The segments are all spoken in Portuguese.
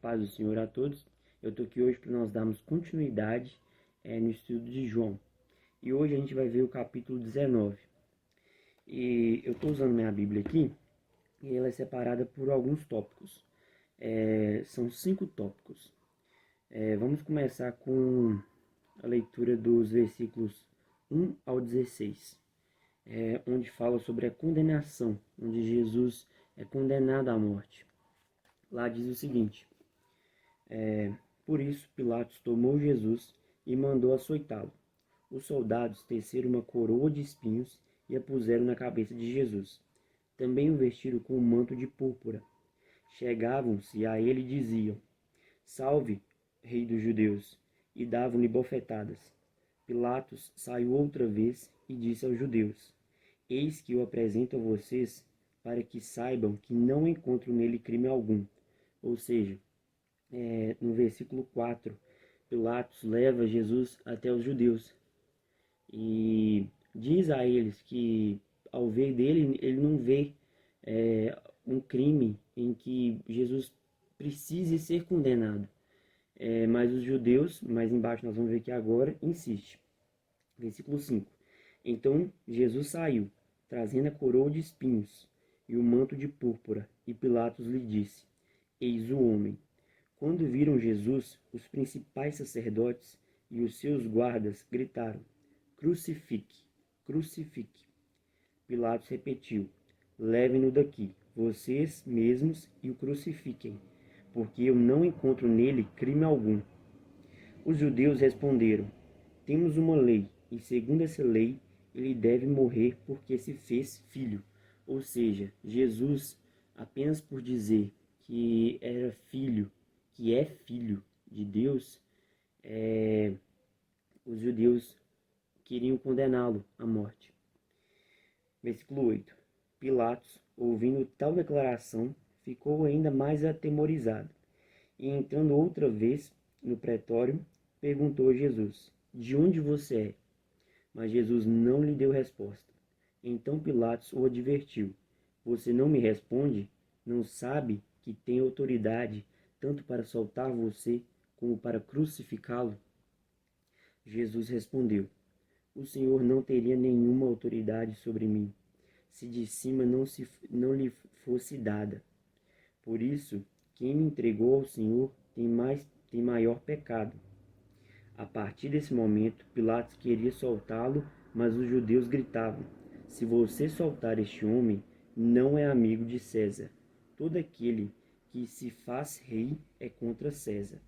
paz do Senhor a todos. Eu estou aqui hoje para nós darmos continuidade no estudo de João. E hoje a gente vai ver o capítulo 19. E eu estou usando minha Bíblia aqui e ela é separada por alguns tópicos. São 5 tópicos. Vamos começar com a leitura dos versículos 1 ao 16, onde fala sobre a condenação, onde Jesus é condenado à morte. Lá diz o seguinte: por isso Pilatos tomou Jesus e mandou açoitá-lo. Os soldados teceram uma coroa de espinhos e a puseram na cabeça de Jesus. Também o vestiram com um manto de púrpura. Chegavam-se a ele e diziam: Salve, Rei dos Judeus! E davam-lhe bofetadas. Pilatos saiu outra vez e disse aos judeus: Eis que eu apresento a vocês para que saibam que não encontro nele crime algum. Ou seja, no versículo 4, Pilatos leva Jesus até os judeus e diz a eles que, ao ver dele, ele não vê um crime em que Jesus precise ser condenado. Mas os judeus, mais embaixo nós vamos ver aqui agora, insiste. Versículo 5. Então Jesus saiu, trazendo a coroa de espinhos e o manto de púrpura, e Pilatos lhe disse: Eis o homem. Quando viram Jesus, os principais sacerdotes e os seus guardas gritaram: Crucifique, crucifique. Pilatos repetiu: Levem-no daqui, vocês mesmos, e o crucifiquem, porque eu não encontro nele crime algum. Os judeus responderam: Temos uma lei, e segundo essa lei, ele deve morrer porque se fez filho. Ou seja, Jesus, apenas por dizer que era filho, que é filho de Deus, os judeus queriam condená-lo à morte. Versículo 8. Pilatos, ouvindo tal declaração, ficou ainda mais atemorizado. E entrando outra vez no pretório, perguntou a Jesus: De onde você é? Mas Jesus não lhe deu resposta. Então Pilatos o advertiu: Você não me responde? Não sabe que tem autoridade tanto para soltar você como para crucificá-lo? Jesus respondeu: O Senhor não teria nenhuma autoridade sobre mim, se de cima não lhe fosse dada. Por isso, quem me entregou ao Senhor tem maior pecado. A partir desse momento, Pilatos queria soltá-lo, mas os judeus gritavam: Se você soltar este homem, não é amigo de César. Todo aquele que se faz rei é contra César.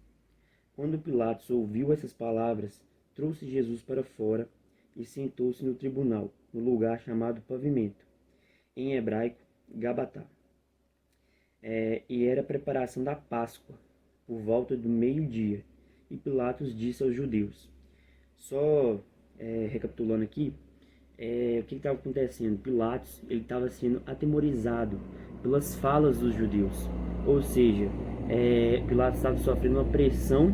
Quando Pilatos ouviu essas palavras, trouxe Jesus para fora e sentou-se no tribunal, no lugar chamado Pavimento, em hebraico, Gabatá. E era a preparação da Páscoa, por volta do meio-dia. E Pilatos disse aos judeus. Só recapitulando aqui, o que estava acontecendo? Pilatos estava sendo atemorizado pelas falas dos judeus. Ou seja, Pilatos estava sofrendo uma pressão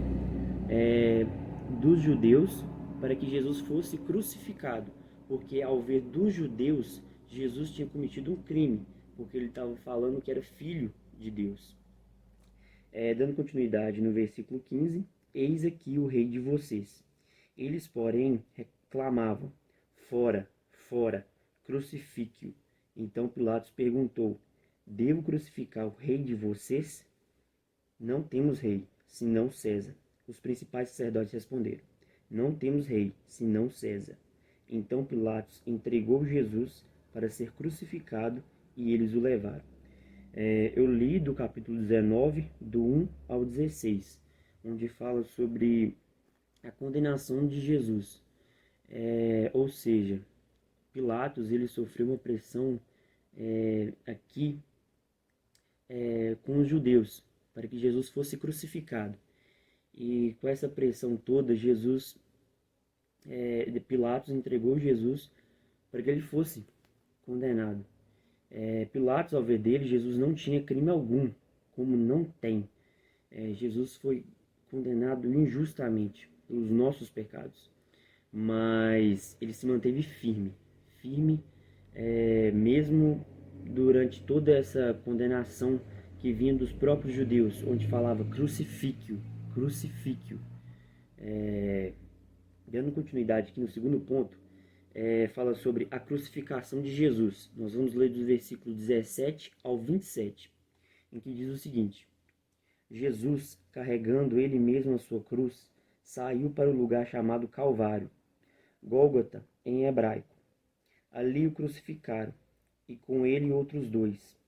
dos judeus para que Jesus fosse crucificado. Porque ao ver dos judeus, Jesus tinha cometido um crime, porque ele estava falando que era filho de Deus. Dando continuidade no versículo 15, eis aqui o rei de vocês. Eles, porém, reclamavam: fora, fora, crucifique-o. Então Pilatos perguntou: devo crucificar o rei de vocês? Não temos rei, senão César. Os principais sacerdotes responderam: não temos rei, senão César. Então Pilatos entregou Jesus para ser crucificado e eles o levaram. Eu li do capítulo 19, do 1 ao 16, onde fala sobre a condenação de Jesus. Ou seja, Pilatos ele sofreu uma pressão aqui com os judeus, para que Jesus fosse crucificado. E com essa pressão toda, Pilatos entregou Jesus para que ele fosse condenado. Pilatos, ao ver dele, Jesus não tinha crime algum, como não tem. Jesus foi condenado injustamente pelos nossos pecados, mas ele se manteve firme, mesmo durante toda essa condenação que vinha dos próprios judeus, onde falava crucifíquio, crucifíquio. Dando continuidade aqui no segundo ponto, fala sobre a crucificação de Jesus. Nós vamos ler dos versículos 17 ao 27, em que diz o seguinte: Jesus, carregando ele mesmo a sua cruz, saiu para o lugar chamado Calvário, Gólgota em hebraico. Ali o crucificaram, e com ele outros dois,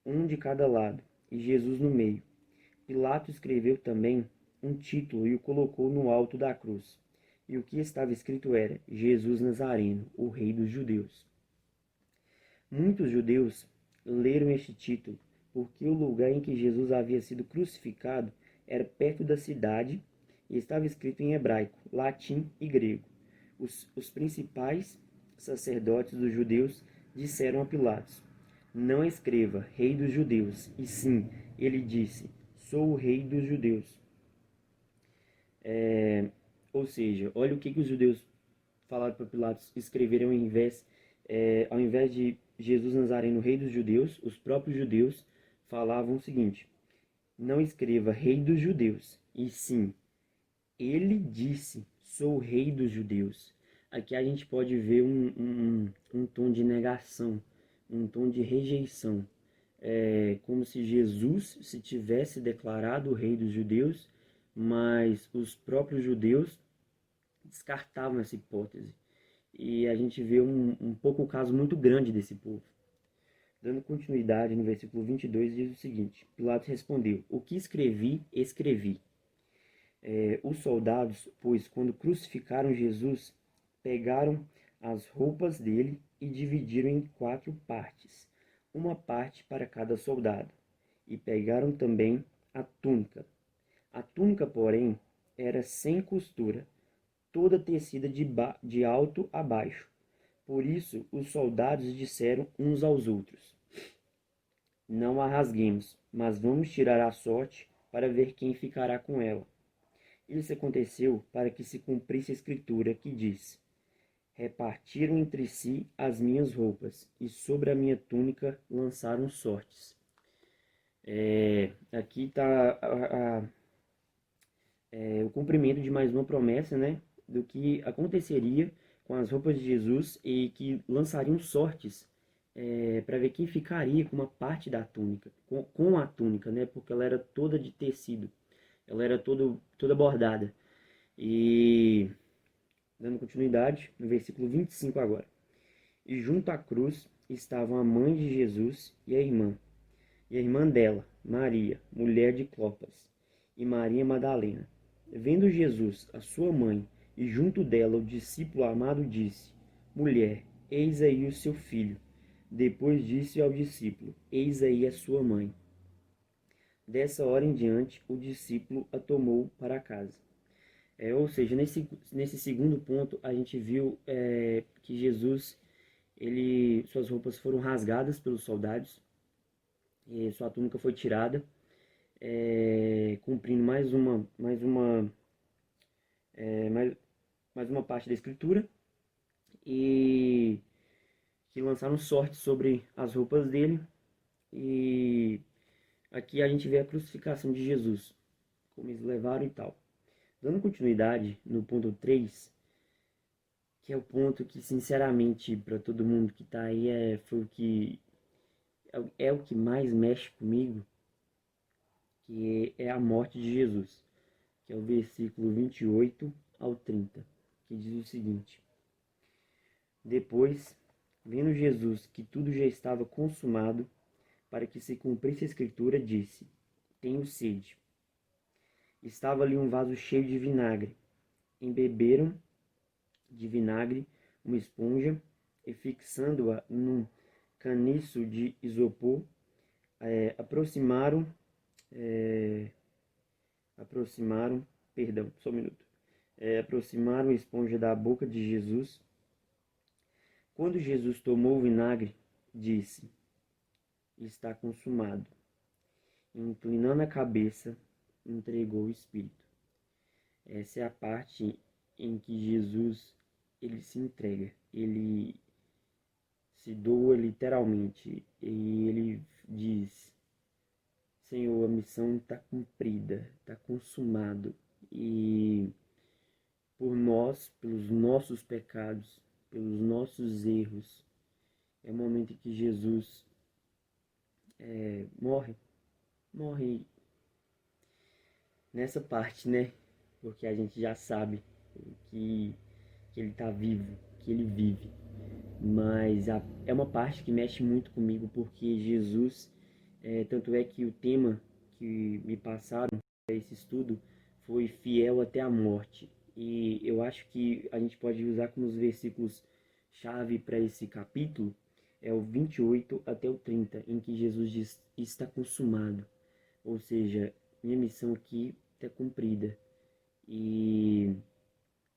um de cada lado, e Jesus no meio. Pilatos escreveu também um título e o colocou no alto da cruz. E o que estava escrito era: Jesus Nazareno, o Rei dos Judeus. Muitos judeus leram este título, porque o lugar em que Jesus havia sido crucificado era perto da cidade e estava escrito em hebraico, latim e grego. Os principais sacerdotes dos judeus disseram a Pilatos: não escreva Rei dos Judeus, e sim, ele disse: sou o Rei dos Judeus. Ou seja, olha o que os judeus falaram para Pilatos escreverem ao invés de Jesus Nazareno, Rei dos Judeus, os próprios judeus falavam o seguinte: não escreva Rei dos Judeus, e sim, ele disse: sou o Rei dos Judeus. Aqui a gente pode ver um tom de negação, um tom de rejeição. Como se Jesus se tivesse declarado o Rei dos Judeus, mas os próprios judeus descartavam essa hipótese. E a gente vê um pouco o caso muito grande desse povo. Dando continuidade, no versículo 22 diz o seguinte: Pilatos respondeu: o que escrevi, escrevi. Os soldados, pois, quando crucificaram Jesus, pegaram as roupas dele e dividiram em 4 partes, uma parte para cada soldado, e pegaram também a túnica. A túnica, porém, era sem costura, toda tecida de alto a baixo. Por isso os soldados disseram uns aos outros: não a rasguemos, mas vamos tirar a sorte para ver quem ficará com ela. Isso aconteceu para que se cumprisse a escritura que diz: repartiram entre si as minhas roupas, e sobre a minha túnica lançaram sortes. Aqui está o cumprimento de mais uma promessa, né, do que aconteceria com as roupas de Jesus, e que lançariam sortes para ver quem ficaria com uma parte da túnica, com a túnica, né, porque ela era toda de tecido, ela era toda bordada. E dando continuidade, no versículo 25 agora. E junto à cruz estavam a mãe de Jesus e a irmã dela, Maria, mulher de Clopas, e Maria Madalena. Vendo Jesus, a sua mãe, e junto dela o discípulo amado, disse: mulher, eis aí o seu filho. Depois disse ao discípulo: eis aí a sua mãe. Dessa hora em diante, o discípulo a tomou para casa. Ou seja, nesse segundo ponto, a gente viu que Jesus, suas roupas foram rasgadas pelos soldados, e sua túnica foi tirada, cumprindo mais uma parte da escritura, e que lançaram sorte sobre as roupas dele. E aqui a gente vê a crucificação de Jesus, como eles levaram e tal. Dando continuidade no ponto 3, que é o ponto que, sinceramente, para todo mundo que está aí, é o que mais mexe comigo, que é a morte de Jesus, que é o versículo 28 ao 30, que diz o seguinte: depois, vendo Jesus que tudo já estava consumado, para que se cumprisse a escritura, disse: tenho sede. Estava ali um vaso cheio de vinagre. Embeberam de vinagre uma esponja, e fixando-a num caniço de isopor, aproximaram, perdão, só um minuto, aproximaram a esponja da boca de Jesus. Quando Jesus tomou o vinagre, disse: está consumado. Inclinando a cabeça, entregou o Espírito. Essa é a parte em que Jesus ele se entrega, ele se doa literalmente, e ele diz: Senhor, a missão está cumprida, está consumado. E por nós, pelos nossos pecados, pelos nossos erros, é o momento em que Jesus morre. Morre nessa parte, né? Porque a gente já sabe que, que ele está vivo, que ele vive. Mas é uma parte que mexe muito comigo, porque Jesus, tanto é que o tema que me passaram para esse estudo foi fiel até a morte. E eu acho que a gente pode usar como os versículos chave para esse capítulo, é o 28 até o 30, em que Jesus diz: está consumado. Ou seja, minha missão aqui está cumprida. E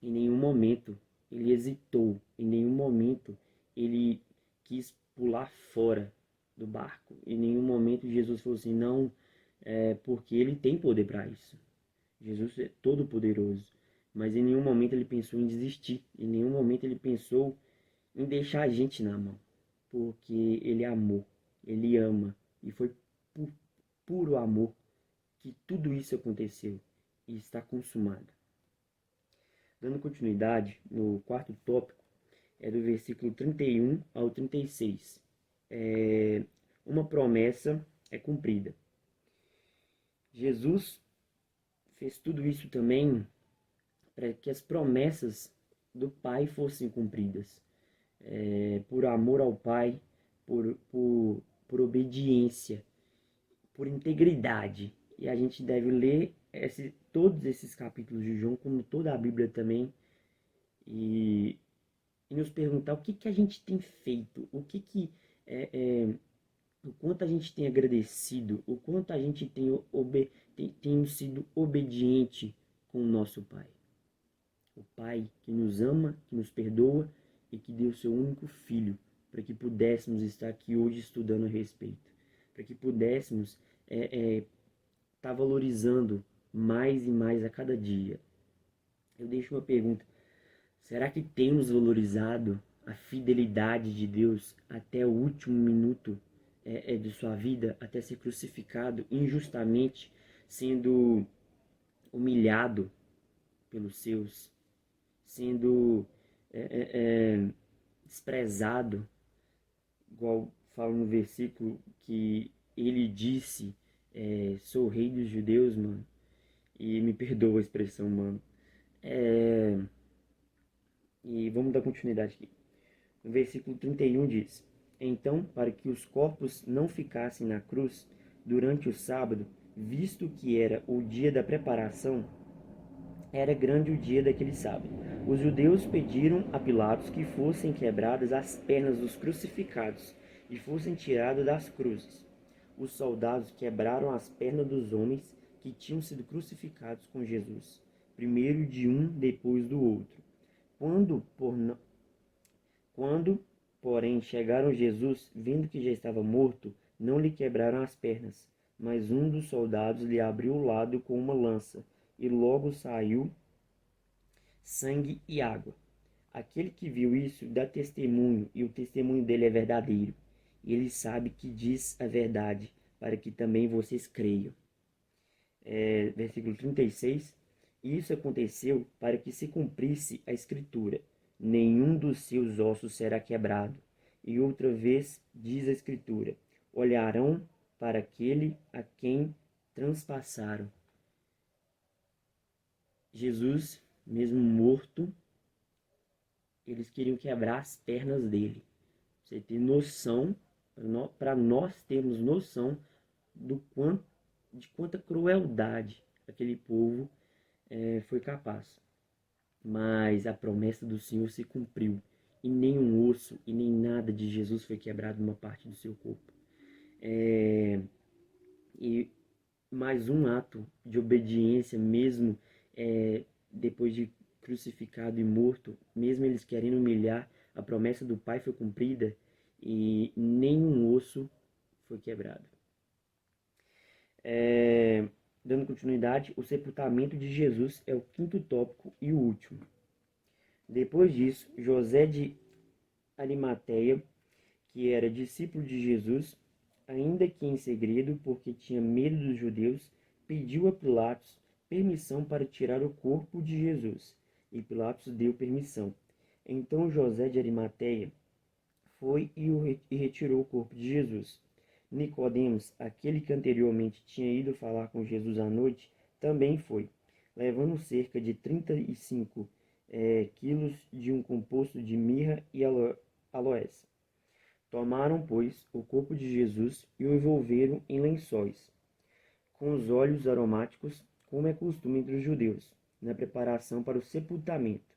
em nenhum momento ele hesitou, em nenhum momento ele quis pular fora do barco. Em nenhum momento Jesus falou assim, não, porque ele tem poder para isso. Jesus é todo poderoso. Mas em nenhum momento ele pensou em desistir. Em nenhum momento ele pensou em deixar a gente na mão. Porque ele amou, ele ama. E foi por puro amor que tudo isso aconteceu e está consumado. Dando continuidade, no quarto tópico, é do versículo 31 ao 36. Uma promessa é cumprida. Jesus fez tudo isso também para que as promessas do Pai fossem cumpridas. Por amor ao Pai, por obediência, por integridade. E a gente deve ler todos esses capítulos de João, como toda a Bíblia também, e nos perguntar o que a gente tem feito, o quanto a gente tem agradecido, o quanto a gente tem sido obediente com o nosso Pai. O Pai que nos ama, que nos perdoa e que deu seu único Filho para que pudéssemos estar aqui hoje estudando a respeito, para que pudéssemos estar valorizando mais e mais a cada dia. Eu deixo uma pergunta: será que temos valorizado a fidelidade de Deus até o último minuto de sua vida, até ser crucificado injustamente, sendo humilhado pelos seus, sendo desprezado, igual fala no versículo que ele disse, sou rei dos judeus, mano, e me perdoa a expressão, mano. E vamos dar continuidade aqui. No versículo 31 diz: então, para que os corpos não ficassem na cruz durante o sábado, visto que era o dia da preparação, era grande o dia daquele sábado. Os judeus pediram a Pilatos que fossem quebradas as pernas dos crucificados e fossem tirados das cruzes. Os soldados quebraram as pernas dos homens que tinham sido crucificados com Jesus, primeiro de um, depois do outro. Quando, porém, chegaram Jesus, vendo que já estava morto, não lhe quebraram as pernas, mas um dos soldados lhe abriu o lado com uma lança, e logo saiu sangue e água. Aquele que viu isso dá testemunho, e o testemunho dele é verdadeiro. E ele sabe que diz a verdade, para que também vocês creiam. Versículo 36. Isso aconteceu para que se cumprisse a escritura: nenhum dos seus ossos será quebrado. E outra vez diz a escritura: olharão para aquele a quem transpassaram. Jesus, mesmo morto, eles queriam quebrar as pernas dele. Você tem noção, para nós termos noção de quanta crueldade aquele povo foi capaz. Mas a promessa do Senhor se cumpriu, e nem um osso e nem nada de Jesus foi quebrado numa parte do seu corpo. E mais um ato de obediência, mesmo depois de crucificado e morto, mesmo eles querendo humilhar, a promessa do Pai foi cumprida e nenhum osso foi quebrado. Dando continuidade, o sepultamento de Jesus é o quinto tópico e o último. Depois disso, José de Arimateia, que era discípulo de Jesus, ainda que em segredo, porque tinha medo dos judeus, pediu a Pilatos permissão para tirar o corpo de Jesus. E Pilatos deu permissão. Então José de Arimateia foi e retirou o corpo de Jesus. Nicodemos, aquele que anteriormente tinha ido falar com Jesus à noite, também foi, levando cerca de 35 quilos de um composto de mirra e aloés. Tomaram, pois, o corpo de Jesus e o envolveram em lençóis, com os óleos aromáticos, como é costume entre os judeus, na preparação para o sepultamento.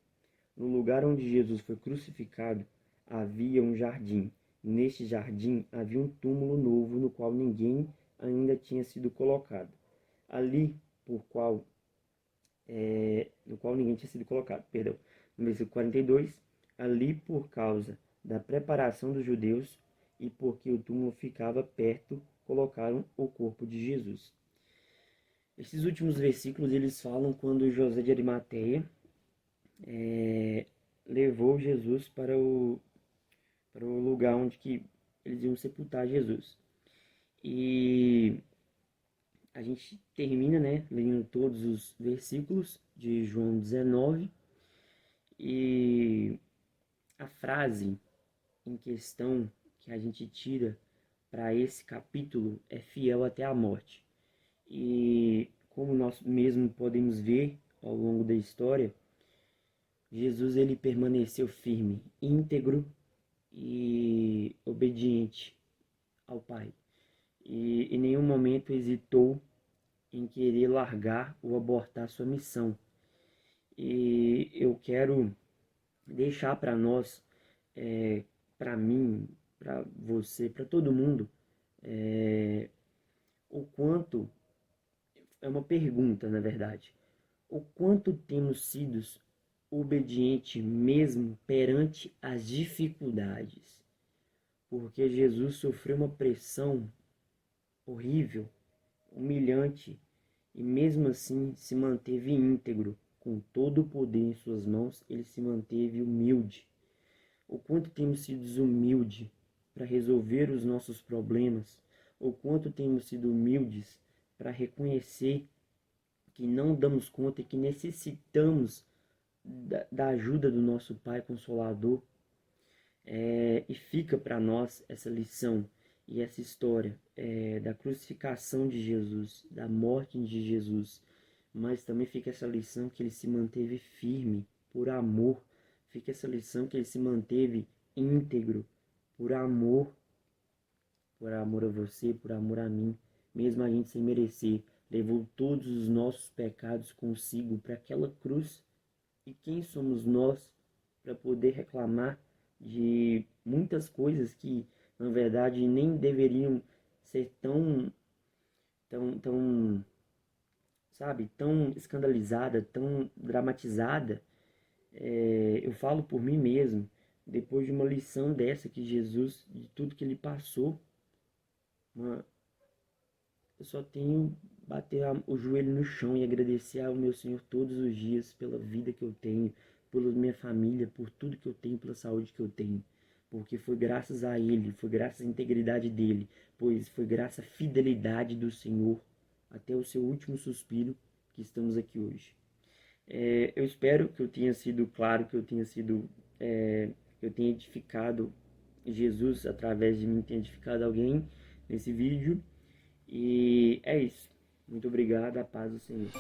No lugar onde Jesus foi crucificado, havia um jardim. Neste jardim havia um túmulo novo no qual ninguém ainda tinha sido colocado. Ali, no qual ninguém tinha sido colocado, perdão. No versículo 42, ali por causa da preparação dos judeus e porque o túmulo ficava perto, colocaram o corpo de Jesus. Esses últimos versículos, eles falam quando José de Arimateia levou Jesus para o lugar onde que eles iam sepultar Jesus. E a gente termina, né, lendo todos os versículos de João 19, e a frase em questão que a gente tira para esse capítulo é fiel até a morte. E como nós mesmo podemos ver ao longo da história, Jesus ele permaneceu firme, íntegro e obediente ao Pai. E em nenhum momento hesitou em querer largar ou abortar sua missão. E eu quero deixar para nós, para mim, para você, para todo mundo, o quanto, é uma pergunta na verdade, o quanto temos sido obedientes mesmo perante as dificuldades. Porque Jesus sofreu uma pressão horrível, humilhante, e mesmo assim se manteve íntegro, com todo o poder em suas mãos, ele se manteve humilde. O quanto temos sido humildes para resolver os nossos problemas, o quanto temos sido humildes para reconhecer que não damos conta e que necessitamos da ajuda do nosso Pai Consolador. E fica para nós essa lição e essa história da crucificação de Jesus, da morte de Jesus, mas também fica essa lição que ele se manteve firme por amor, fica essa lição que ele se manteve íntegro por amor a você, por amor a mim, mesmo a gente sem merecer, levou todos os nossos pecados consigo para aquela cruz. E quem somos nós para poder reclamar de muitas coisas que, na verdade, nem deveriam ser tão, sabe, tão escandalizada, tão dramatizada? Eu falo por mim mesmo, depois de uma lição dessa que Jesus, de tudo que ele passou, eu só tenho bater o joelho no chão e agradecer ao meu Senhor todos os dias pela vida que eu tenho, pela minha família, por tudo que eu tenho, pela saúde que eu tenho. Porque foi graças a Ele, foi graças à integridade dEle, pois foi graças à fidelidade do Senhor até o seu último suspiro que estamos aqui hoje. Eu espero que eu tenha sido claro, que eu tenha edificado Jesus através de mim, tenha edificado alguém nesse vídeo. E é isso. Muito obrigado, a paz do Senhor.